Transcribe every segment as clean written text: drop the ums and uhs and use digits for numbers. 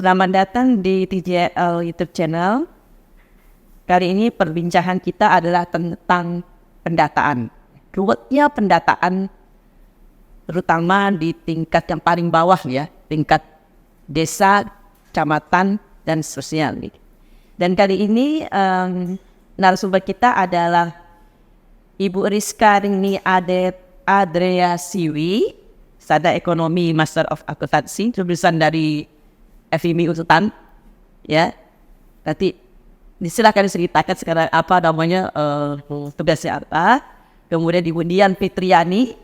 Selamat datang di TJL YouTube channel. Kali ini perbincangan kita adalah tentang pendataan. Ruwetnya pendataan, terutama di tingkat yang paling bawah ya, tingkat desa, kecamatan, dan seterusnya. Dan kali ini narasumber kita adalah Ibu Rizka Rini Adrea Siwi, Sarjana Ekonomi Master of Accountancy, lulusan dari FIMI Ututan, ya. Nanti silakan diceritakan sekarang apa namanya, tugasnya apa. Kemudian Ibu Dian Fitriani,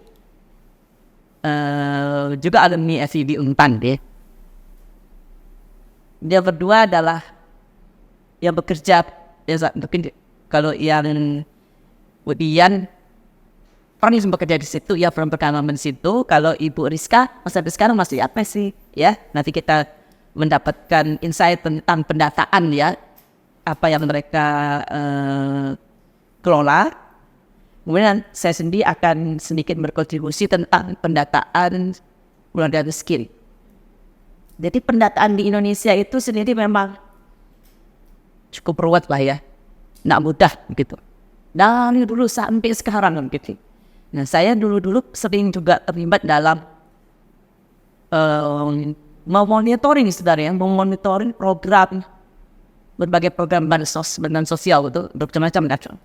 juga alumni FIMI Ututan, deh. Dia berdua adalah yang bekerja, ya, mungkin kalau yang Bu Dian pernah bekerja di situ, ya pernah berpengalaman di situ. Kalau Ibu Rizka sampai sekarang masih apa sih, ya? Nanti kita mendapatkan insight tentang pendataan, ya, apa yang mereka kelola. Kemudian saya sendiri akan sedikit berkontribusi tentang pendataan keluarga miskin. Jadi pendataan di Indonesia itu sendiri memang cukup ruwet lah, ya, nggak mudah gitu. Dari dulu sampai sekarang gitu. Nah, saya dulu sering juga terlibat dalam memonitoring program, berbagai program bantuan sosial itu bermacam-macam.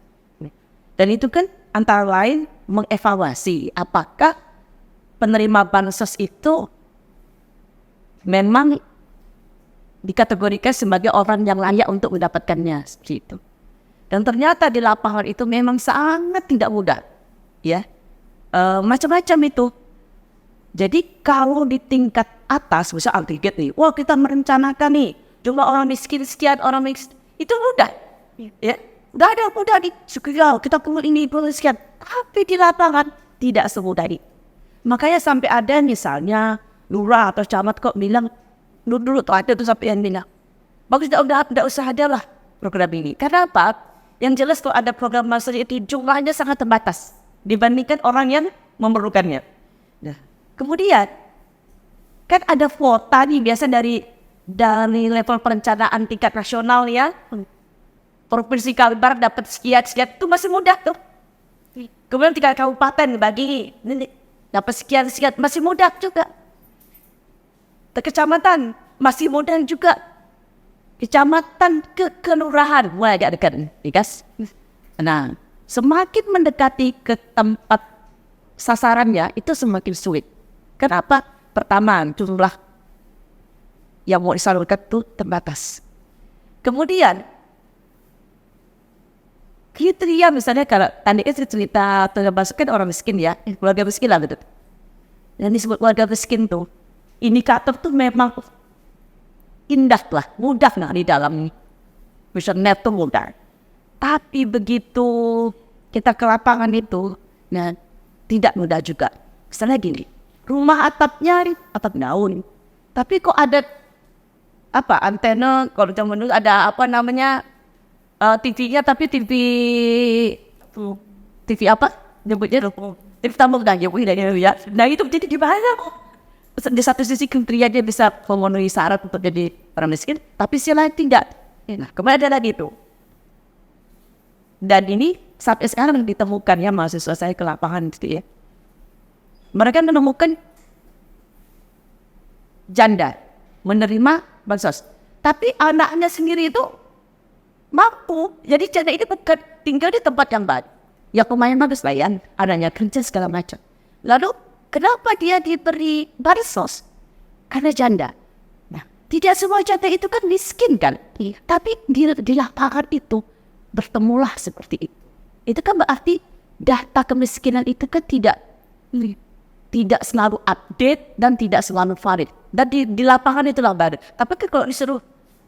Dan itu kan antara lain mengevaluasi apakah penerima bansos itu memang dikategorikan sebagai orang yang layak untuk mendapatkannya, seperti itu. Dan ternyata di lapangan itu memang sangat tidak mudah, ya, macam-macam itu. Jadi kalau di tingkat atas, bisa agregat nih, wah kita merencanakan nih jumlah orang miskin sekian, orang miskin, itu mudah, ya, mudah di sekian, kita perlu ini perlu sekian. Tapi di lapangan tidak semudah itu. Makanya sampai ada misalnya lurah atau camat kok bilang, dulu tuh ada tuh sampai yang bilang, bagus udah usah ada lah program ini. Karena apa? Yang jelas kalau ada program master itu jumlahnya sangat terbatas dibandingkan orang yang memerlukannya. Nah, kemudian kan ada kuota nih biasa dari level perencanaan tingkat nasional, ya. Provinsi Kalbar dapat sekian itu masih mudah tuh. Kemudian tingkat kabupaten bagi dapat sekian masih mudah juga. Kecamatan masih mudah juga. Kecamatan ke kelurahan mulai agak dekat, guys. Nah, semakin mendekati ke tempat sasarannya itu semakin sulit. Kenapa? Pertama, jumlah yang mau disalurkan itu terbatas. Kemudian kriteria misalnya kalau tadi cerita termasuk kan orang miskin, ya, keluarga miskin lah gitu. Dan disebut keluarga miskin tuh indikator tuh memang indah lah, mudah lah di dalam vision net tuh mudah. Tapi begitu kita ke lapangan itu, nah tidak mudah juga. Misalnya gini, rumah atapnya atap daun, tapi kok ada apa antena, kalau zaman dulu ada apa namanya TV-nya, tapi TV apa nyebutnya TV tambang dah, ya. Nah itu jadi gimana? Di satu sisi kriteria dia bisa memenuhi syarat untuk jadi orang miskin, tapi sisi lain tidak. Nah, kemudian ada lagi itu. Dan ini sampai sekarang ditemukan, ya, mahasiswa saya ke lapangan gitu, ya. Mereka menemukan janda menerima bansos, tapi anaknya sendiri itu mampu. Jadi janda ini bukan tinggal di tempat yang baik, ya lumayan bagus lah, ya, adanya kerja segala macam. Lalu kenapa dia diberi bansos? Karena janda. Nah, tidak semua janda itu kan miskin, kan? Tapi di lapangan itu bertemulah seperti itu. Itu kan berarti data kemiskinan itu kan tidak selalu update dan tidak selalu valid. Dan di lapangan itulah baru. Tapi kan kalau disuruh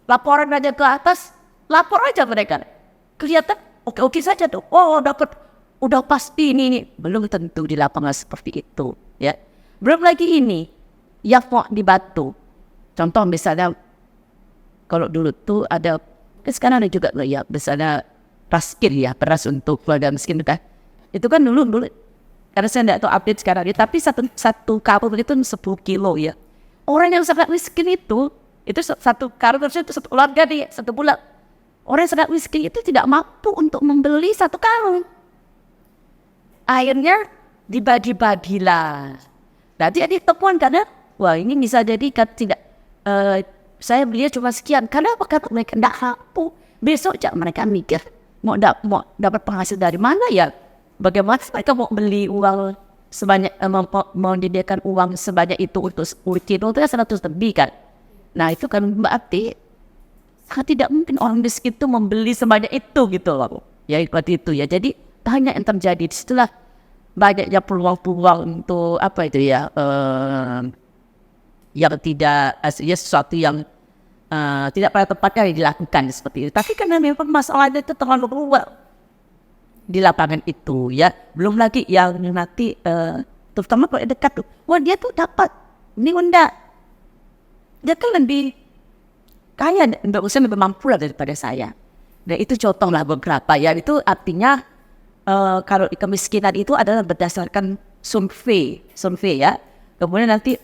laporan aja ke atas, lapor aja mereka. Kelihatan oke saja tuh. Oh, dapat, udah pasti ini. Belum tentu di lapangan seperti itu, ya. Belum lagi ini yang mau dibantu. Contoh misalnya kalau dulu tuh ada, sekarang ada juga, ya, misalnya raskin, ya, beras untuk keluarga miskin kan. Itu kan dulu karena saya tidak tahu update sekarang, ya, tapi satu kabel itu 10 kilo, ya. Orang yang sangat miskin itu Itu satu karung itu satu keluarga nih, satu bulan. Orang yang sangat miskin itu tidak mampu untuk membeli satu karung. Akhirnya dibagi-bagilah. Nanti ada temuan karena, wah ini bisa jadi kan tidak, saya belinya cuma sekian. Kenapa? Karena mereka tidak mampu. Besok mereka mikir, mau dapat penghasil dari mana ya? Bagaimana mereka mau beli uang sebanyak, mau menyediakan uang sebanyak itu untuk 10 kilo itu 100 lebih kan? Nah itu kan berarti sangat tidak mungkin orang miskin itu membeli sebanyak itu gitu loh. Ya seperti itu ya. Jadi banyak yang terjadi. Disitulah banyaknya peluang-peluang untuk apa itu ya, yang tidak ya sesuatu yang tidak pada tempatnya dilakukan seperti itu. Tapi karena memang masalahnya itu terlalu luas di lapangan itu ya. Belum lagi yang nanti terutama kalau dekat tuh, wah dia tuh dapat ini enggak. Dia kan lebih kaya, enggak usah lebih mampu lah daripada saya. Dan itu contoh lah beberapa ya. Itu artinya kalau kemiskinan itu adalah berdasarkan survei ya. Kemudian nanti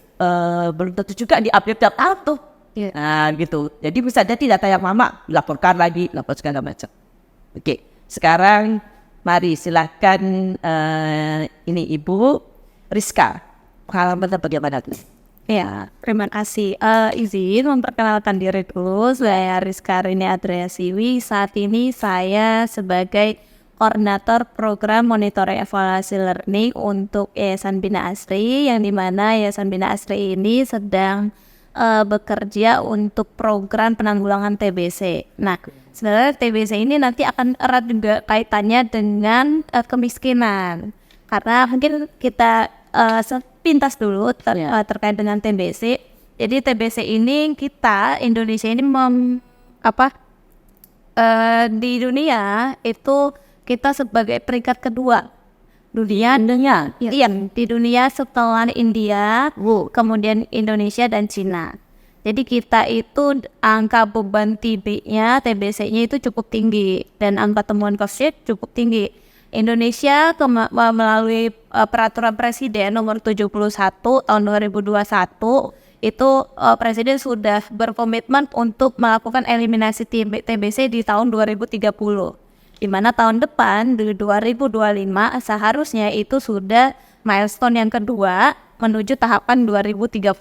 belum tentu juga diupdate tiap tahun tuh. Yeah. Nah gitu. Jadi bisa jadi data yang lama laporkan lagi, lapor segala macam. Oke, sekarang mari silakan ini Ibu Rizka, pengalaman bagaimana tuh? Ya, terima kasih. Izin memperkenalkan diri dulu. Saya Rizka Rini Adriasiwi. Saat ini saya sebagai koordinator program monitoring evaluasi learning untuk Yayasan Bina Asri, yang dimana Yayasan Bina Asri ini sedang bekerja untuk program penanggulangan TBC. Nah, sebenarnya TBC ini nanti akan erat juga kaitannya dengan kemiskinan. Karena mungkin kita sepintas dulu terkait dengan TBC. Jadi TBC ini Indonesia ini di dunia itu kita sebagai peringkat kedua dunia. Iya, di dunia setelah India, kemudian Indonesia dan Cina. Jadi kita itu angka beban TBC-nya itu cukup tinggi dan angka temuan kasusnya cukup tinggi. Indonesia melalui peraturan Presiden nomor 71 tahun 2021 itu Presiden sudah berkomitmen untuk melakukan eliminasi TBC di tahun 2030. Di mana tahun depan di 2025 seharusnya itu sudah milestone yang kedua menuju tahapan 2030.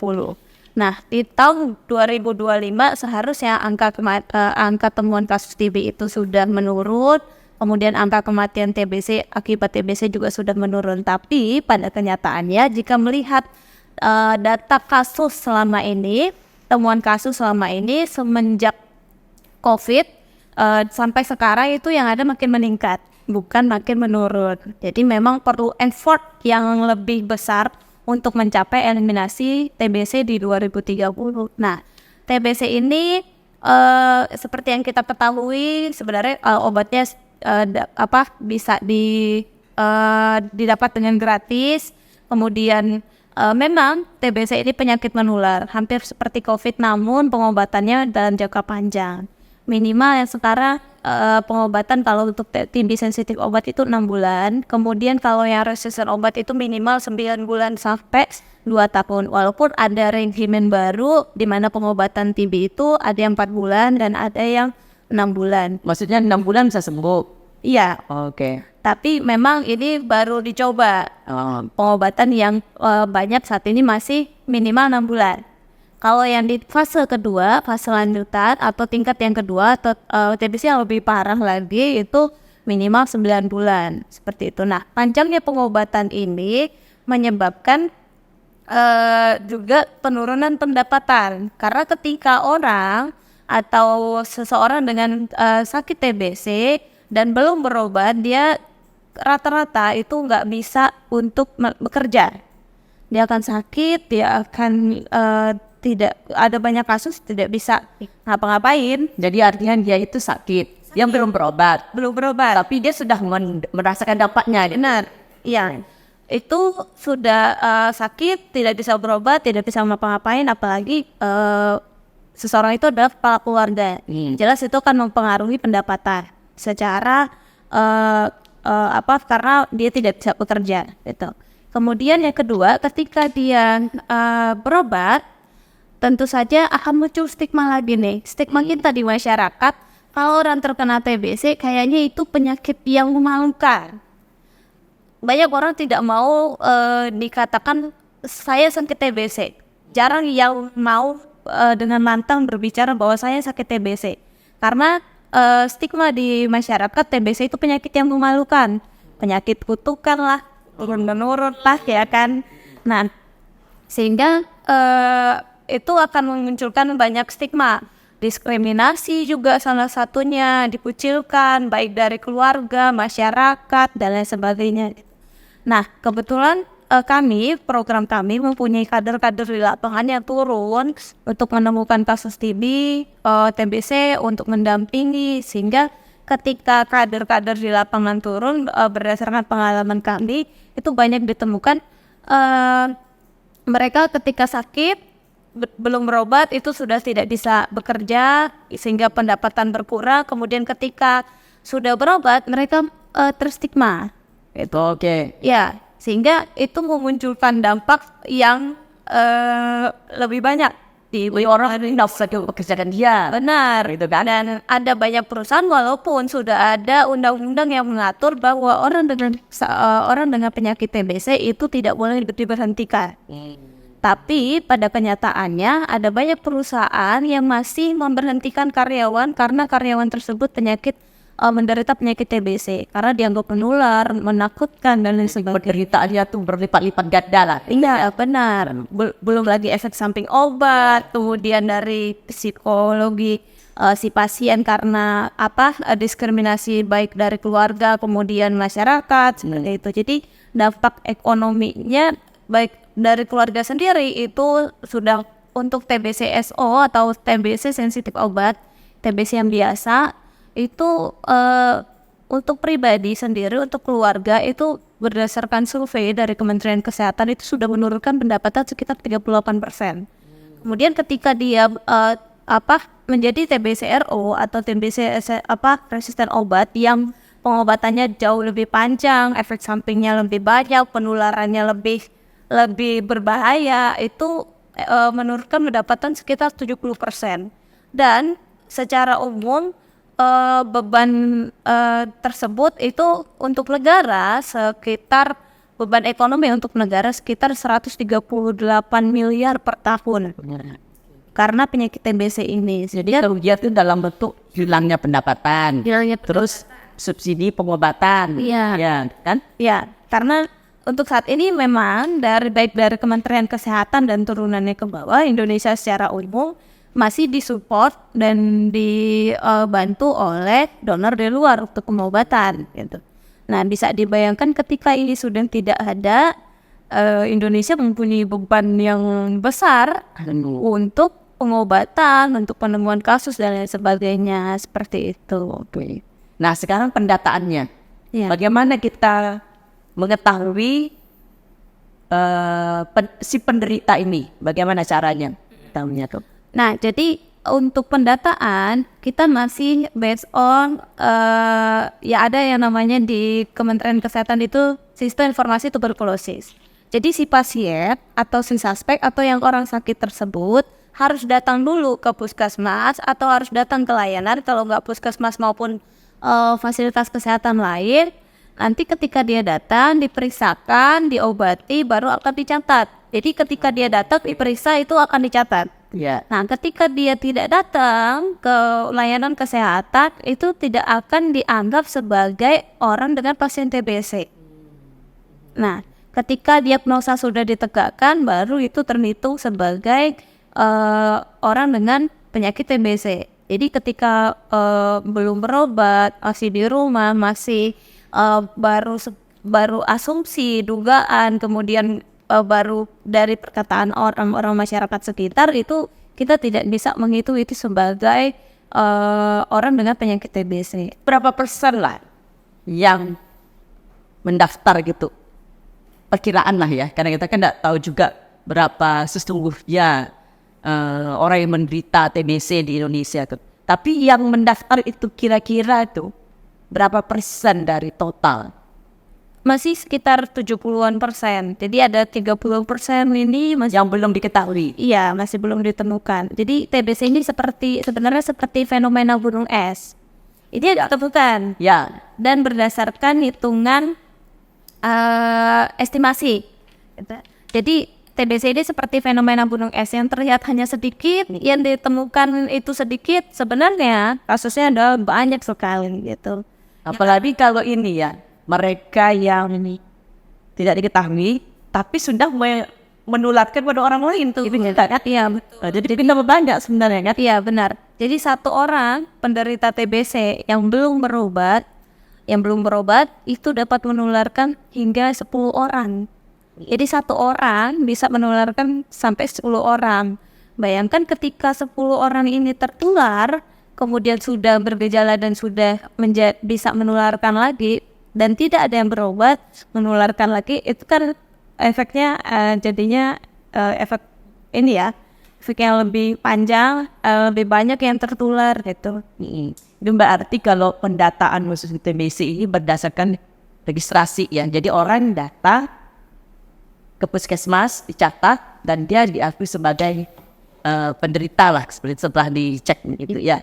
Nah, di tahun 2025 seharusnya angka temuan kasus TB itu sudah menurun. Kemudian angka kematian TBC akibat TBC juga sudah menurun. Tapi pada kenyataannya jika melihat data kasus selama ini, temuan kasus selama ini semenjak COVID sampai sekarang itu yang ada makin meningkat, bukan makin menurun. Jadi memang perlu effort yang lebih besar untuk mencapai eliminasi TBC di 2030. Nah, TBC ini seperti yang kita ketahui sebenarnya obatnya bisa didapat dengan gratis. Kemudian memang TBC ini penyakit menular hampir seperti COVID, namun pengobatannya dalam jangka panjang. Minimal yang sekarang pengobatan kalau untuk TB sensitif obat itu 6 bulan. Kemudian kalau yang resisten obat itu minimal 9 bulan sampai 2 tahun. Walaupun ada regimen baru di mana pengobatan TB itu ada yang 4 bulan dan ada yang 6 bulan. Maksudnya 6 bulan bisa sembuh? Iya. Oke. Tapi memang ini baru dicoba. Pengobatan yang banyak saat ini masih minimal 6 bulan. Kalau yang di fase kedua, fase lanjutan atau tingkat yang kedua atau TBC yang lebih parah lagi itu minimal 9 bulan. Seperti itu. Nah, panjangnya pengobatan ini menyebabkan juga penurunan pendapatan. Karena ketika orang atau seseorang dengan sakit TBC dan belum berobat, dia rata-rata itu nggak bisa untuk bekerja. Dia akan sakit, dia akan tidak ada banyak kasus tidak bisa ngapa-ngapain. Jadi artinya dia itu sakit, dia belum berobat, tapi dia sudah merasakan dampaknya. Benar, iya. Itu sudah sakit, tidak bisa berobat, tidak bisa ngapa-ngapain, apalagi seseorang itu adalah kepala keluarga. Jelas itu akan mempengaruhi pendapatan secara karena dia tidak bisa bekerja gitu. Kemudian yang kedua, ketika dia berobat, tentu saja akan muncul stigma lagi nih. Stigma kita di masyarakat, kalau orang terkena TBC kayaknya itu penyakit yang memalukan. Banyak orang tidak mau dikatakan saya sakit TBC. Jarang yang mau dengan lantang berbicara bahwa saya sakit TBC. Karena stigma di masyarakat TBC itu penyakit yang memalukan. Penyakit kutukan lah, turun-menurun lah ya kan. Nah, sehingga itu akan memunculkan banyak stigma. Diskriminasi juga salah satunya, dikucilkan baik dari keluarga, masyarakat, dan lain sebagainya. Nah, kebetulan program kami mempunyai kader-kader di lapangan yang turun untuk menemukan kasus TB, TBC untuk mendampingi, sehingga ketika kader-kader di lapangan turun berdasarkan pengalaman kami itu banyak ditemukan mereka ketika sakit belum berobat itu sudah tidak bisa bekerja sehingga pendapatan berkurang, kemudian ketika sudah berobat mereka terstigma. Itu oke. Ya, sehingga itu memunculkan dampak yang lebih banyak di Orang ini nafsu pekerjaan dia. benar Gitu kan? dan ada banyak perusahaan walaupun sudah ada undang-undang yang mengatur bahwa orang dengan penyakit TBC itu tidak boleh diberhentikan. Tapi pada kenyataannya ada banyak perusahaan yang masih memberhentikan karyawan karena karyawan tersebut menderita penyakit TBC karena dianggap menular, menakutkan dan lain sebagainya. Penderitaannya tuh berlipat-lipat ganda lah. Iya benar. Belum lagi efek samping obat, kemudian dari psikologi si pasien karena diskriminasi baik dari keluarga kemudian masyarakat seperti itu. Jadi dampak ekonominya baik dari keluarga sendiri itu sudah untuk TBC SO atau TBC sensitif obat, TBC yang biasa itu untuk pribadi sendiri, untuk keluarga itu berdasarkan survei dari Kementerian Kesehatan itu sudah menurunkan pendapatan sekitar 38%. Kemudian ketika dia menjadi TBC RO atau TBC resisten obat yang pengobatannya jauh lebih panjang, efek sampingnya lebih banyak, penularannya lebih berbahaya, itu menurunkan pendapatan sekitar 70%. Dan secara umum beban tersebut itu untuk negara sekitar beban ekonomi untuk negara sekitar 138 miliar per tahun karena penyakit TBC ini. Jadi kerugian itu dalam bentuk hilangnya pendapatan, terus subsidi pengobatan, ya kan? Ya, karena untuk saat ini memang baik dari Kementerian Kesehatan dan turunannya ke bawah, Indonesia secara umum masih disupport dan dibantu oleh donor dari luar untuk pengobatan gitu. Nah, bisa dibayangkan ketika ini sudah tidak ada, Indonesia mempunyai beban yang besar untuk pengobatan, untuk penemuan kasus dan lain sebagainya seperti itu. Nah, sekarang pendataannya, bagaimana kita mengetahui si penderita ini, bagaimana caranya tahunya tuh? Nah, jadi untuk pendataan kita masih based on ada yang namanya di Kementerian Kesehatan itu Sistem Informasi Tuberkulosis. Jadi si pasien atau si suspek atau yang orang sakit tersebut harus datang dulu ke puskesmas atau harus datang ke layanan, kalau nggak puskesmas maupun fasilitas kesehatan lain. Nanti ketika dia datang, diperiksakan, diobati, baru akan dicatat. Jadi ketika dia datang, diperiksa itu akan dicatat. Ya. Nah, ketika dia tidak datang ke layanan kesehatan, itu tidak akan dianggap sebagai orang dengan pasien TBC. Nah, ketika diagnosa sudah ditegakkan, baru itu terhitung sebagai orang dengan penyakit TBC. Jadi ketika belum berobat, masih di rumah, masih baru asumsi, dugaan, kemudian baru dari perkataan orang-orang masyarakat sekitar, itu kita tidak bisa menghitung itu sebagai orang dengan penyakit TBC. Berapa persen lah yang mendaftar gitu? Perkiraan lah ya, karena kita kan tidak tahu juga berapa sesungguhnya orang yang menderita TBC di Indonesia tuh. Tapi yang mendaftar itu kira-kira tuh berapa persen dari total? masih sekitar 70-an%. Jadi ada 30% ini masih yang belum diketahui. iya, masih belum ditemukan. Jadi TBC ini sebenarnya seperti fenomena gunung es. Ini ditemukan Ya, dan berdasarkan hitungan estimasi. Gitu. Jadi TBC ini seperti fenomena gunung es yang terlihat hanya sedikit, yang ditemukan itu sedikit, sebenarnya kasusnya ada banyak sekali gitu. apalagi kalau ini ya, mereka yang ini tidak diketahui, tapi sudah menularkan pada orang lain tuh. Itu kita kan? Iya betul. Jadi kita banyak sebenarnya kan? Iya benar. Jadi satu orang penderita TBC yang belum berobat itu dapat menularkan hingga 10 orang. Jadi satu orang bisa menularkan sampai 10 orang. Bayangkan ketika 10 orang ini tertular, kemudian sudah bergejala dan sudah bisa menularkan lagi, dan tidak ada yang berobat, menularkan lagi, itu kan efeknya jadinya efek ini ya, efek yang lebih panjang, lebih banyak yang tertular gitu. Itu berarti kalau pendataan khusus TBC ini berdasarkan registrasi ya. Jadi orang datang ke puskesmas, dicatat, dan dia diakui sebagai penderita lah, setelah dicek gitu ya.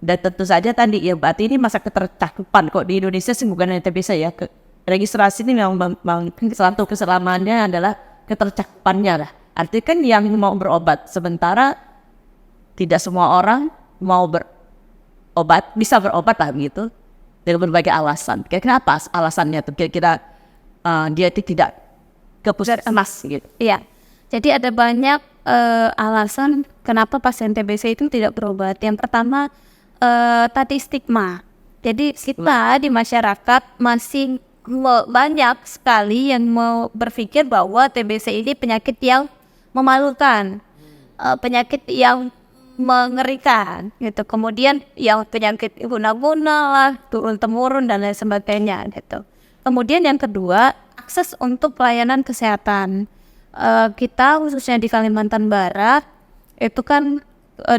Dan tentu saja tadi ya, berarti ini masa ketercakupan kok di Indonesia sih bukan hanya TBC ya. Registrasi ini memang satu keselamatannya adalah ketercakupannya lah. Artinya kan yang mau berobat, sementara tidak semua orang mau berobat, bisa berobat lah gitu, dengan berbagai alasan. Kira-kira apa alasannya tuh? Kira-kira dia tidak ke puskesmas gitu. Iya, jadi ada banyak alasan kenapa pasien TBC itu tidak berobat. Yang pertama, tadi stigma. Jadi kita di masyarakat masih banyak sekali yang mau berpikir bahwa TBC ini penyakit yang memalukan, penyakit yang mengerikan gitu. Kemudian yang penyakit guna-guna lah, turun-temurun dan lain sebagainya gitu. Kemudian yang kedua, akses untuk pelayanan kesehatan. Kita khususnya di Kalimantan Barat itu kan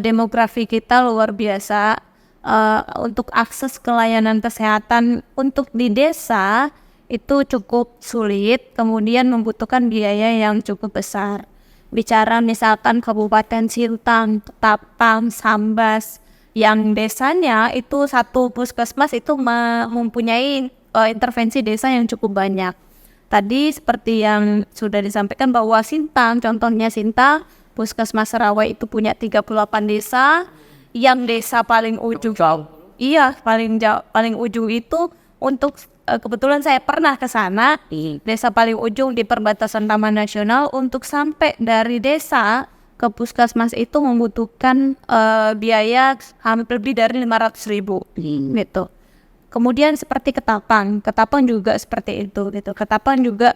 demografi kita luar biasa. Untuk akses ke layanan kesehatan untuk di desa itu cukup sulit, kemudian membutuhkan biaya yang cukup besar. Bicara misalkan Kabupaten Sintang, Ketapang, Sambas, yang desanya itu satu puskesmas itu mempunyai intervensi desa yang cukup banyak. Tadi seperti yang sudah disampaikan bahwa Sintang, contohnya Sintang, puskesmas Serawai itu punya 38 desa, yang desa paling ujung, iya paling jauh, paling ujung itu untuk kebetulan saya pernah ke sana, desa paling ujung di perbatasan Taman Nasional, untuk sampai dari desa ke puskesmas itu membutuhkan biaya hampir lebih dari 500.000 gitu. Kemudian seperti Ketapang juga seperti itu gitu. Ketapang juga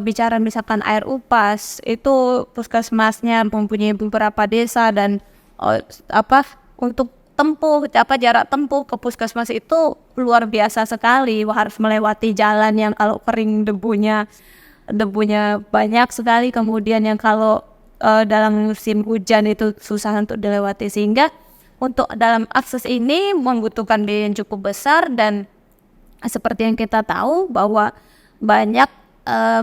bicara misalkan air upas, itu puskesmasnya mempunyai beberapa desa dan untuk jarak tempuh ke puskesmas itu luar biasa sekali. Harus melewati jalan yang kalau kering debunya banyak sekali, kemudian yang kalau dalam musim hujan itu susah untuk dilewati, sehingga untuk dalam akses ini membutuhkan biaya yang cukup besar. Dan seperti yang kita tahu bahwa banyak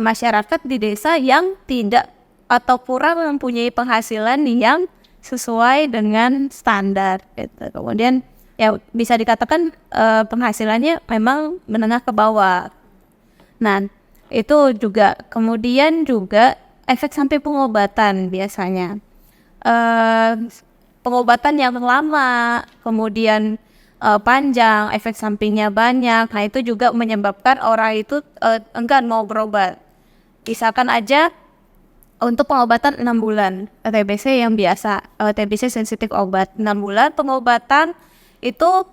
masyarakat di desa yang tidak atau kurang mempunyai penghasilan yang sesuai dengan standar gitu. Kemudian ya bisa dikatakan penghasilannya memang menengah ke bawah. Nah, itu juga kemudian juga efek samping pengobatan biasanya. Pengobatan yang lama, kemudian panjang, efek sampingnya banyak. Nah, itu juga menyebabkan orang itu enggan mau berobat. Misalkan aja untuk pengobatan 6 bulan, TBC yang biasa, TBC sensitif obat 6 bulan, pengobatan itu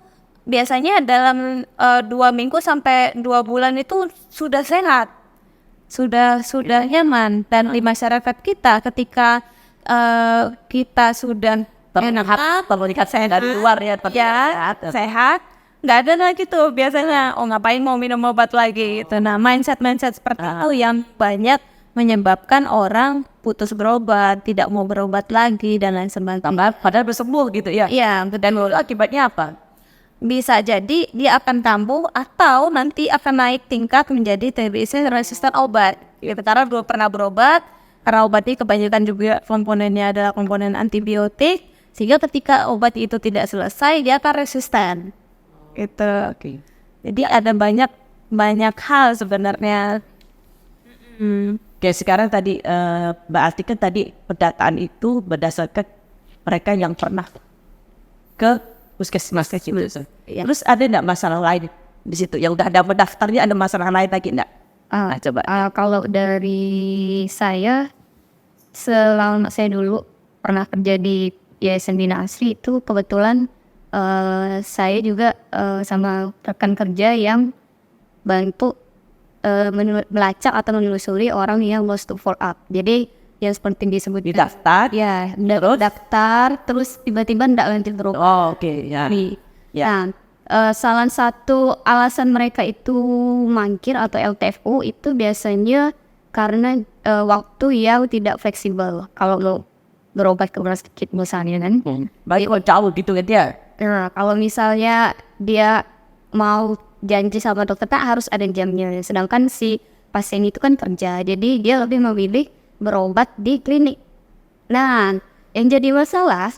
biasanya dalam 2 minggu sampai 2 bulan itu sudah sehat, sudah nyaman. Dan di masyarakat kita ketika kita sudah enak, sehat dari luar ya, sehat, nggak ada lagi tuh biasanya, ngapain mau minum obat lagi gitu. Nah, mindset seperti itu yang banyak menyebabkan orang putus berobat, tidak mau berobat lagi dan lain sebagainya. Padahal bersembuh gitu ya. Iya, dan akibatnya apa? bisa jadi dia akan kambuh atau nanti akan naik tingkat menjadi TBC resisten obat. Karena belum pernah berobat, karena obat ini kebanyakan juga komponennya adalah komponen antibiotik, sehingga ketika obat itu tidak selesai dia akan resisten. Gitu. Jadi ada banyak hal sebenarnya. Oke, sekarang tadi Mbak Ati kan tadi pendataan itu berdasarkan mereka yang pernah ke puskesmas gitu. Iya. Terus ada enggak masalah lain di situ? Yang udah ada pendaftarnya ada masalah lain lagi enggak? Coba. Kalau dari saya, selama saya dulu pernah kerja di Yayasan Bina Asri itu kebetulan saya juga sama rekan kerja yang bantu melacak atau menelusuri orang yang lost to follow up. Jadi yang seperti disebut Didaftar? ya, Terus? daftar terus tiba-tiba ndak lanjut terus. Oh, oke, ya. Nah, salah satu alasan mereka itu mangkir atau LTFU itu biasanya karena waktu yang tidak fleksibel. Kalau lo berobat ke rumah sakit misalnya kan. Baik kalau jauh gitu kan dia. Nah, kalau misalnya dia mau janji sama dokter tak harus ada jamnya. Sedangkan si pasien itu kan kerja, jadi dia lebih memilih berobat di klinik. Nah, yang jadi masalah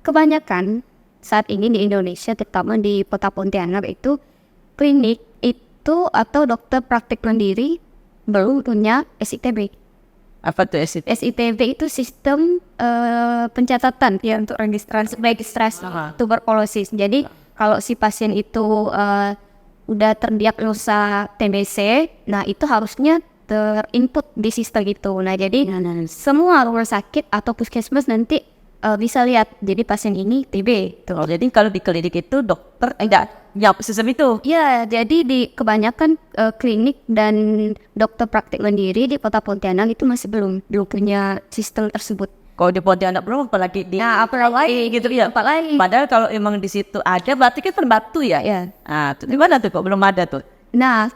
kebanyakan saat ini di Indonesia, terutama di Kota Pontianak itu klinik itu atau dokter praktik mandiri belum punya SITB. Apa tuh SIT? SITB itu sistem pencatatan ya untuk registrasi tuberkulosis. Jadi kalau si pasien itu udah terdiagnosa TBC, nah itu harusnya terinput di sistem itu. Nah jadi semua rumah sakit atau puskesmas nanti bisa lihat, jadi pasien ini TB. Tuh. Oh, jadi kalau di klinik itu dokter enggak nyap sistem itu? Ya, jadi di kebanyakan klinik dan dokter praktik mandiri di Kota Pontianak itu masih belum punya sistem tersebut. Kalau di Pontianak belum, apalagi di apalagi gitu ya. apalagi. Padahal kalau emang di situ ada, berarti kan terbantu ya. Ya. Di mana tuh kok belum ada tuh? Nah,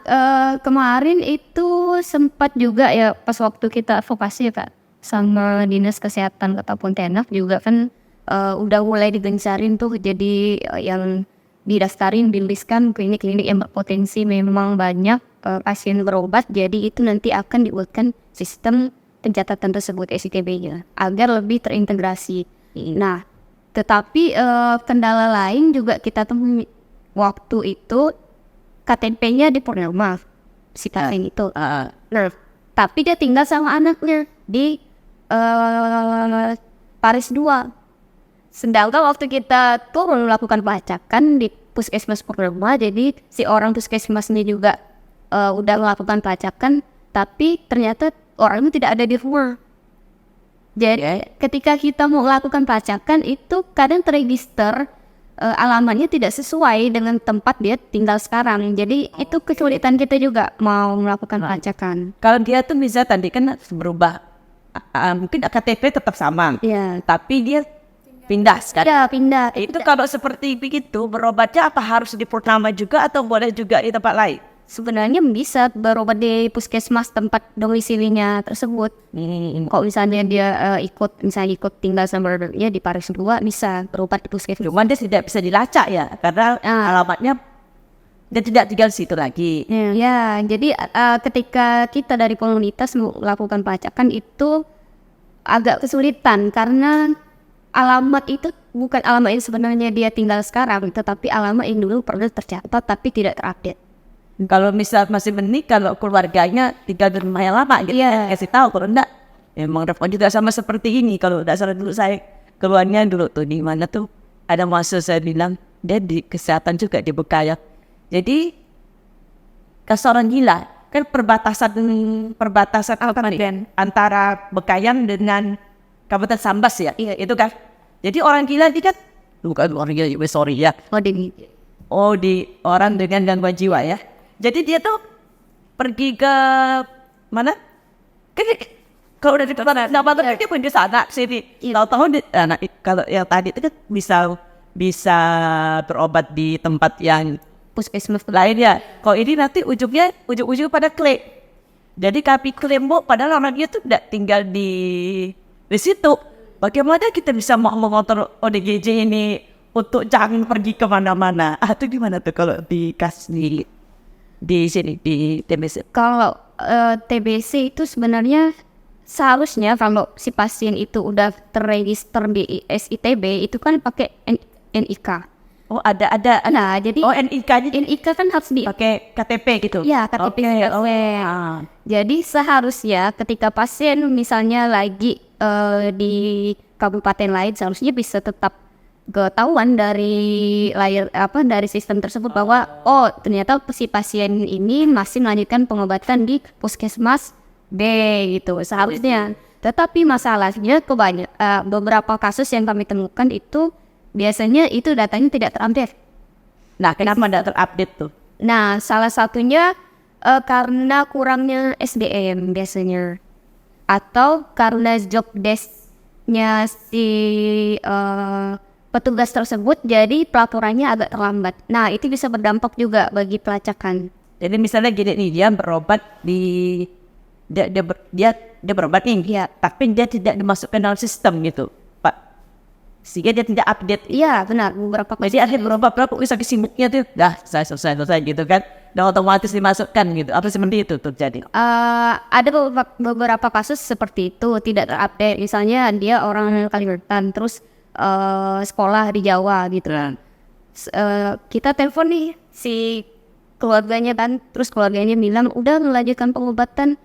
kemarin itu sempat juga ya pas waktu kita advokasi ya Kak sama Dinas Kesehatan Kota Pontianak juga kan udah mulai digencarin tuh, jadi yang didaftarin, diliskan klinik-klinik yang berpotensi memang banyak pasien berobat, jadi itu nanti akan dibuatkan sistem pencatatan tersebut SITB-nya agar lebih terintegrasi. Nah, tetapi kendala lain juga kita temui waktu itu KTP-nya di Purnama si pasien itu. Nah, tapi dia tinggal sama anaknya di Paris 2. Sedangkan waktu kita turun melakukan pelacakan di puskesmas Purnama, jadi si orang puskesmas ini juga udah melakukan pelacakan, tapi ternyata orang itu tidak ada di rumah. Jadi ketika kita mau melakukan pelacakan itu kadang terregister alamatnya tidak sesuai dengan tempat dia tinggal sekarang. Jadi itu kesulitan kita juga mau melakukan pelacakan. Kalau dia tuh bisa tadi kan berubah, mungkin KTP tetap sama, tapi dia pindah sekarang. Ya, pindah. Itu kalau seperti begitu berobatnya apa harus di Purnama juga atau boleh juga di tempat lain? Sebenarnya bisa berobat di puskesmas tempat domisilinya tersebut. Kalau misalnya dia ikut tinggal sama dia di Paris 2 bisa berobat di puskesmas. Cuman dia tidak bisa dilacak ya, karena alamatnya dia tidak tinggal di situ lagi. Ya, jadi ketika kita dari komunitas melakukan pelacakan itu agak kesulitan karena alamat itu bukan alamat yang sebenarnya dia tinggal sekarang, tetapi alamat yang dulu pernah tercatat tapi tidak terupdate. Kalau misal masih benih, kalau keluarganya tinggal di rumah yang lama gitu, kasih tahu. Kalau enggak, emang repot juga sama seperti ini. Kalau enggak salah dulu saya keluarnya dulu tuh di mana tuh ada masa saya bilang dia di kesehatan juga di Bekayak. Jadi Kasoran Gila kan perbatasan apa nih antara Bekayan dengan Kabupaten Sambas ya, itu kan. Jadi orang gila ini kan bukan orang gila, sorry ya. Di orang dengan gangguan jiwa ya. Jadi dia tuh pergi ke mana? Kalau udah di sana, dia pun di sana sini. Tahu-tahu kalau yang tadi itu kan bisa berobat di tempat yang puskesmas lain ya. Kalau ini nanti ujung-ujung pada klaim. Jadi kami klaim padahal orang dia tuh tidak tinggal di situ. Bagaimana kita bisa mengontrol ODGJ ini untuk jangan pergi kemana-mana. Itu gimana tuh kalau dikasih di sini di TBC? Kalau TBC itu sebenarnya seharusnya kalau si pasien itu udah terregister di SITB itu kan pakai NIK. Oh ada. Nah, jadi Oh NIK-nya NIK kan harus di pakai KTP gitu? ya KTP. Jadi seharusnya ketika pasien misalnya lagi di kabupaten lain seharusnya bisa tetap ketahuan dari dari sistem tersebut bahwa ternyata si pasien ini masih melanjutkan pengobatan di puskesmas B gitu seharusnya. Tetapi masalahnya beberapa kasus yang kami temukan itu biasanya itu datanya tidak terupdate. Nah, kenapa tidak terupdate tuh? Nah, salah satunya karena kurangnya SDM biasanya, atau karena job desk-nya si petugas tersebut jadi pelaporannya agak terlambat. Nah, itu bisa berdampak juga bagi pelacakan. Jadi misalnya gini nih, dia berobat dia berobat nih, Iya. tapi dia tidak dimasukkan dalam sistem gitu, Pak. Sehingga dia tidak update. Iya, benar. Beberapa Jadi akhirnya berobat saking sibuknya tuh, selesai gitu kan, dan otomatis dimasukkan gitu. Apa seperti itu terjadi? ada beberapa kasus seperti itu tidak terupdate. Misalnya dia orang Kalimantan terus sekolah di Jawa gitu. Kita telepon nih si keluarganya kan, terus keluarganya bilang udah melanjutkan pengobatan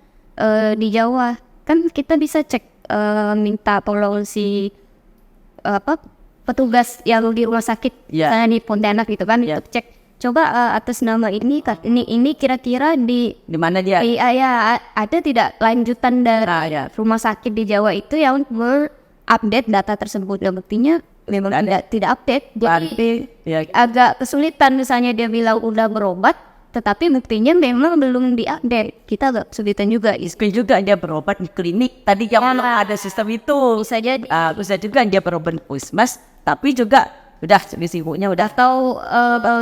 di Jawa. Kan kita bisa cek minta tolong si petugas yang di rumah sakit misalnya di Pontianak gitu kan, untuk cek coba atas nama ini kira-kira di mana dia? ya ada tidak lanjutan dari rumah sakit di Jawa itu yang update data tersebut. Ya, buktinya memang tidak update. Jadi agak kesulitan misalnya dia bilang udah berobat tetapi buktinya memang belum diupdate. Kita agak kesulitan juga. Mungkin juga dia berobat di klinik tadi yang ada sistem itu. Bisa jadi. Bisa juga dia berobat di puskesmas, tapi juga udah sibuknya udah Atau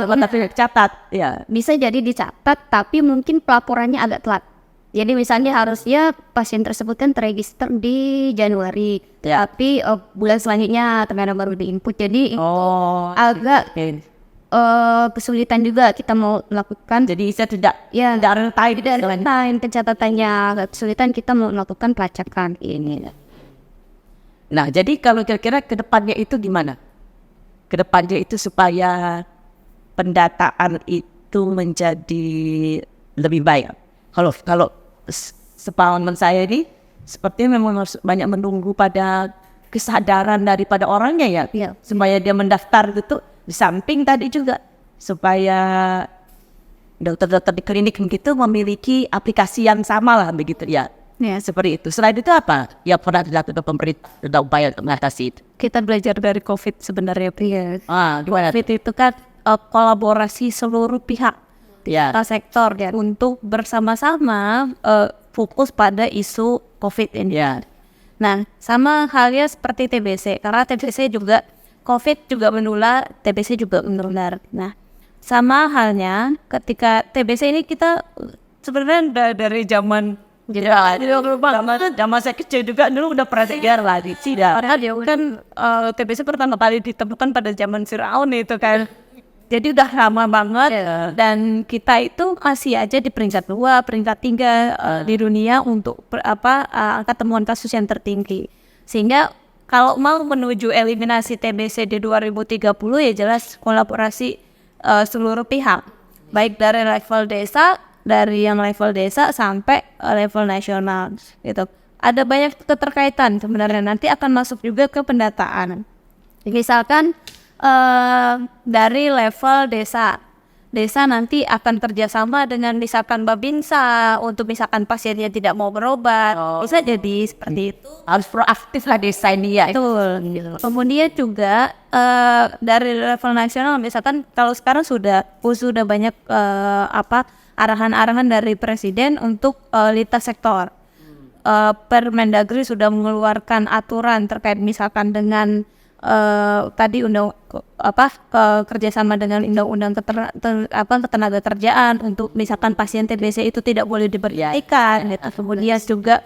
tapi catat. Ya. bisa jadi dicatat tapi mungkin pelaporannya agak telat. Jadi misalnya harusnya pasien tersebut kan terregister di Januari, tapi bulan selanjutnya ternyata baru diinput. Jadi agak kesulitan juga kita mau melakukan. Jadi saya tidak real time Pencatatannya agak kesulitan kita mau melakukan pelacakan ini. Nah, jadi kalau kira-kira ke depannya itu gimana? Ke depannya itu supaya pendataan itu menjadi lebih baik. Kalau sepengalaman saya ini sepertinya memang harus banyak menunggu pada kesadaran daripada orangnya supaya dia mendaftar gitu. Di samping tadi juga supaya dokter-dokter di klinik begitu memiliki aplikasi yang sama lah begitu ya. Seperti itu. Selain itu apa yang pernah dilakukan pemerintah dalam upaya untuk mengatasi itu? Kita belajar dari COVID sebenarnya. Gimana? COVID itu kan kolaborasi seluruh pihak sektor untuk bersama-sama fokus pada isu COVID ini. Nah, sama halnya seperti TBC, karena TBC juga COVID juga menular, TBC juga menular. Nah, sama halnya ketika TBC ini kita sebenarnya dari zaman saya kecil juga dulu udah pernah dengar lah di Cina. Padahal dia kan TBC pertama kali ditemukan pada zaman Firaun itu kan. Jadi udah lama banget dan kita itu masih aja di peringkat 2, peringkat 3 di dunia untuk angka temuan kasus yang tertinggi. Sehingga kalau mau menuju eliminasi TBC di 2030 ya jelas kolaborasi seluruh pihak, baik dari level desa sampai level nasional gitu. Ada banyak keterkaitan sebenarnya, nanti akan masuk juga ke pendataan. Misalkan dari level desa nanti akan kerjasama dengan misalkan Babinsa untuk misalkan pasiennya tidak mau berobat, bisa jadi seperti itu. Harus proaktif lah desa ini ya. Betul. Kemudian juga dari level nasional misalkan kalau sekarang sudah banyak arahan-arahan dari presiden untuk lintas sektor. Permendagri sudah mengeluarkan aturan terkait misalkan dengan tadi kerjasama dengan undang-undang ketenaga kerjaan untuk misalkan pasien TBC itu tidak boleh diberhentikan. Kemudian juga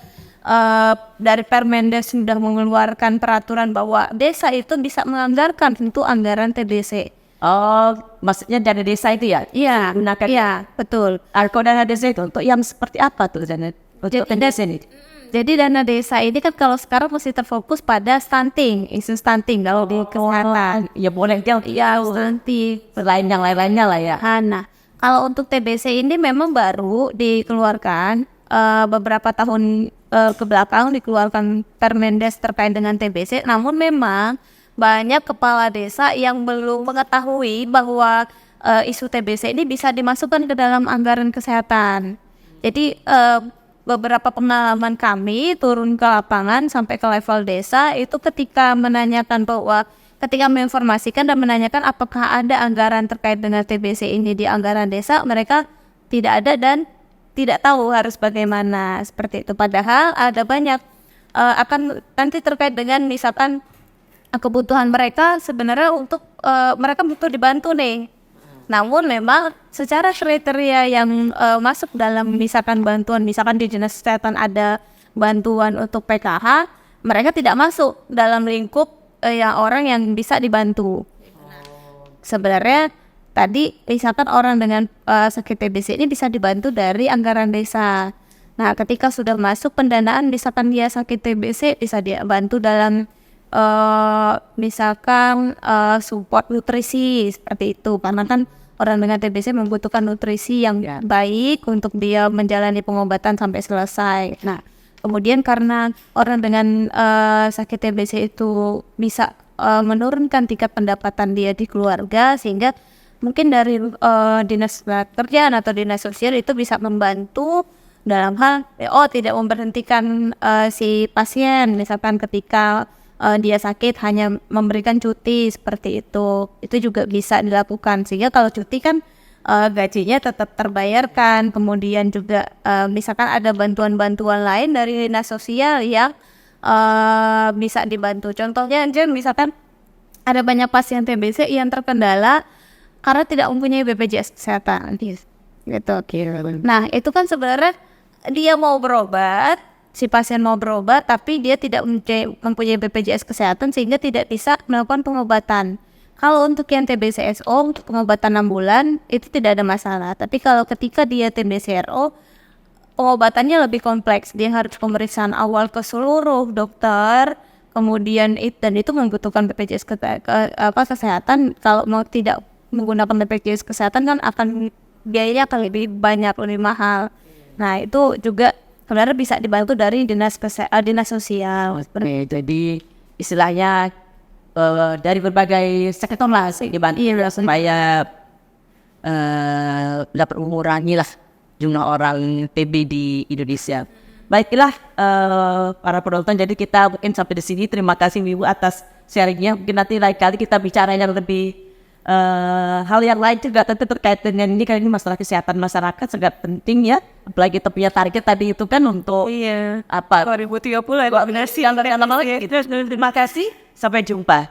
dari Permendes sudah mengeluarkan peraturan bahwa desa itu bisa menganggarkan untuk anggaran TBC. Oh, maksudnya dana desa itu ya? Iya, Gunakan. iya, betul. Kalau dana desa itu untuk yang seperti apa tuh dana untuk desa ini? Jadi dana desa ini kan kalau sekarang masih terfokus pada stunting, isu stunting kalau di kesehatan. Ya boleh dia Iya, stunting. selain yang lain-lainnya lah ya. Nah, kalau untuk TBC ini memang baru dikeluarkan beberapa tahun ke belakang dikeluarkan Permendes terkait dengan TBC. Namun memang banyak kepala desa yang belum mengetahui bahwa isu TBC ini bisa dimasukkan ke dalam anggaran kesehatan. Jadi beberapa pengalaman kami turun ke lapangan sampai ke level desa itu ketika menanyakan bahwa ketika menginformasikan dan menanyakan apakah ada anggaran terkait dengan TBC ini di anggaran desa, mereka tidak ada dan tidak tahu harus bagaimana seperti itu. Padahal ada banyak akan nanti terkait dengan misalkan kebutuhan mereka sebenarnya untuk mereka butuh dibantu nih. Namun memang secara kriteria yang masuk dalam misalkan bantuan, misalkan di dinas kesehatan ada bantuan untuk PKH, mereka tidak masuk dalam lingkup yang orang yang bisa dibantu. Sebenarnya tadi misalkan orang dengan sakit TBC ini bisa dibantu dari anggaran desa. Nah, ketika sudah masuk pendanaan misalkan dia sakit TBC bisa dibantu dalam misalkan support nutrisi seperti itu, karena kan orang dengan TBC membutuhkan nutrisi yang baik untuk dia menjalani pengobatan sampai selesai. Nah, kemudian karena orang dengan sakit TBC itu bisa menurunkan tingkat pendapatan dia di keluarga, sehingga mungkin dari dinas kerjaan atau dinas sosial itu bisa membantu dalam hal tidak memberhentikan si pasien misalkan ketika dia sakit, hanya memberikan cuti seperti itu juga bisa dilakukan, sehingga kalau cuti kan gajinya tetap terbayarkan. Kemudian juga misalkan ada bantuan-bantuan lain dari dinas sosial yang bisa dibantu. Contohnya aja misalkan ada banyak pasien TBC yang terkendala karena tidak mempunyai BPJS kesehatan gitu. Nah, itu kan sebenarnya dia mau berobat, si pasien mau berobat tapi dia tidak mempunyai BPJS kesehatan sehingga tidak bisa melakukan pengobatan. Kalau untuk yang TBC-SO untuk pengobatan 6 bulan itu tidak ada masalah. Tapi kalau ketika dia TBC-RO, pengobatannya lebih kompleks. Dia harus pemeriksaan awal ke seluruh dokter, kemudian dan itu membutuhkan BPJS kesehatan. Kalau mau tidak menggunakan BPJS kesehatan kan akan biayanya akan lebih banyak, lebih mahal. Nah, itu juga sebenarnya bisa dibantu dari dinas sosial. Oke, jadi istilahnya dari berbagai sektor lah dibantu supaya dapat mengurangi lah jumlah orang TB di Indonesia. Baiklah para penonton, jadi kita mungkin sampai di sini. Terima kasih Ibu atas sharingnya. Mungkin nanti lain kali kita bicara yang lebih hal yang lain juga tentu terkait dengan ini, karena ini masalah kesehatan masyarakat sangat penting ya. Apalagi kita punya target tadi itu kan untuk 2030 vaksinasi yang dari anak-anak gitu. Terima kasih, sampai jumpa.